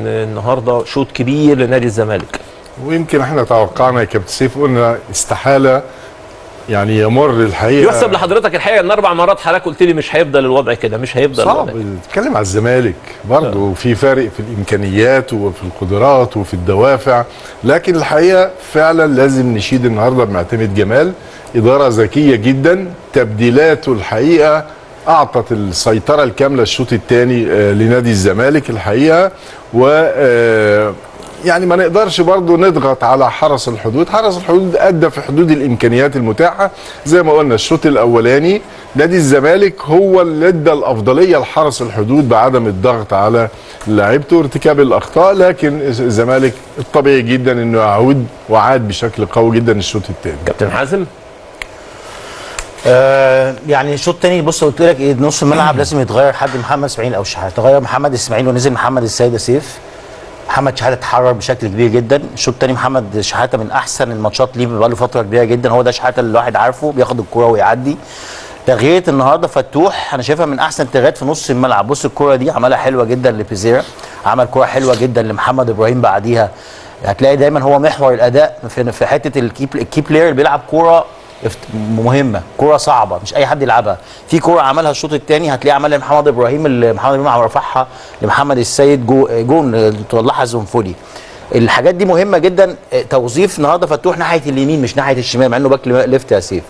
ان النهارده شوط كبير لنادي الزمالك. ويمكن احنا توقعنا يا كابتن سيف، قلنا استحاله يعني يمر الحقيقه. يحسب لحضرتك الحقيقه ان 4 مرات حضرتك قلت لي مش هيفضل الوضع كده، مش هيفضل صعب. الوضع. نتكلم على الزمالك برضه في فرق في الامكانيات وفي القدرات وفي الدوافع، لكن الحقيقه فعلا لازم نشيد النهارده بمعتمد جمال، اداره ذكيه جدا، تبديلاته الحقيقه اعطت السيطره الكامله الشوط الثاني لنادي الزمالك الحقيقه. و يعني ما نقدرش برضو نضغط على حرس الحدود. حرس الحدود ادى في حدود الامكانيات المتاحه، زي ما قلنا الشوط الاولاني نادي الزمالك هو اللي ادى الافضليه لحرس الحدود بعدم الضغط على لاعيبته وارتكاب الاخطاء، لكن الزمالك الطبيعي جدا انه يعود وعاد بشكل قوي جدا الشوط الثاني. كابتن حازم، يعني الشوط الثاني بص قلت لك ايه، نص الملعب لازم يتغير، حد محمد اسماعيل او شحاته، تغير محمد اسماعيل ونزل محمد السيد سيف. محمد شحاته اتحرر بشكل كبير جدا الشوط الثاني. محمد شحاته من احسن الماتشات ليه بقاله فتره كبيره جدا، هو ده شحاته اللي الواحد عارفه بياخد الكوره ويعدي. تغييرات النهارده فتوح انا شايفها من احسن التغييرات في نص الملعب. بص الكوره دي عملها حلوه جدا لبيزيرا، عمل كوره حلوه جدا لمحمد ابراهيم بعديها. هتلاقي دايما هو محور الاداء في حته الكي بلاير اللي بيلعب كوره مهمه، كوره صعبه مش اي حد يلعبها. في كوره عملها الشوط الثاني هتلاقيه عملها لمحمد ابراهيم، اللي محمد ابراهيم رفعها لمحمد السيد جون طلعها زنفولي. الحاجات دي مهمه جدا. توظيف النهارده فتوح ناحيه اليمين مش ناحيه الشمال، مع انه باك ليفت يا سيف.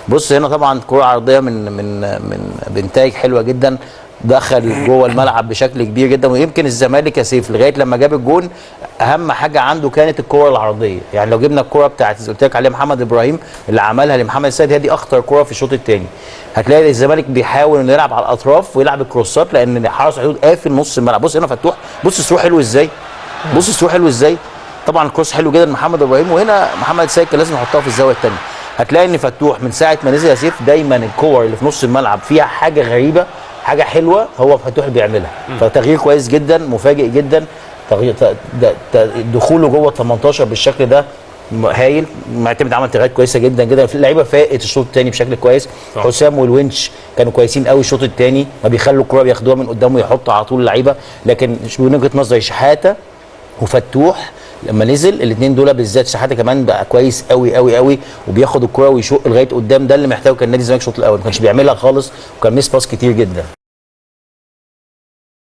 بص هنا طبعا كوره عرضيه من بنتايج حلوه جدا، دخل جوه الملعب بشكل كبير جدا. ويمكن الزمالك يا سيف لغايه لما جاب الجون اهم حاجه عنده كانت الكره العرضيه. يعني لو جبنا الكره بتاعت قلت لك عليها محمد ابراهيم اللي عملها لمحمد السيد، هي دي اخطر كره في الشوط الثاني. هتلاقي الزمالك بيحاول انه يلعب على الاطراف ويلعب الكروسات لان حارس الحدود قافل نص الملعب. بص هنا فتوح، بص السرور حلو ازاي، بص السرور حلو ازاي. طبعا الكروس حلو جدا محمد ابراهيم، وهنا محمد السيد كان لازم يحطها في الزاويه الثانيه. هتلاقي ان فتوح من ساعه ما نزل يا سيف دايما الكور اللي في نص الملعب فيها حاجه غريبه، حاجه حلوه هو فتوح اللي بيعملها. فتغيير كويس جدا، مفاجئ جدا. تغيير دخوله جوه ال 18 بالشكل ده هايل. معتمد عمل تغييرات كويسه جدا جدا. في اللعيبه فاقت الشوط الثاني بشكل كويس. حسام والونش كانوا كويسين قوي الشوط الثاني، ما بيخلوا الكوره بياخدوها من قدامه يحطوا على طول اللعيبه. لكن من وجهه نظري شحاته وفتوح لما نزل الاثنين دول بالذات، شحاته كمان بقى كويس قوي قوي قوي وبياخد الكوره ويشق لغايه قدام. ده اللي محتاجه كان نادي الزمالك الشوط الاول، ما كانش بيعملها خالص وكان ميس باس كتير جدا.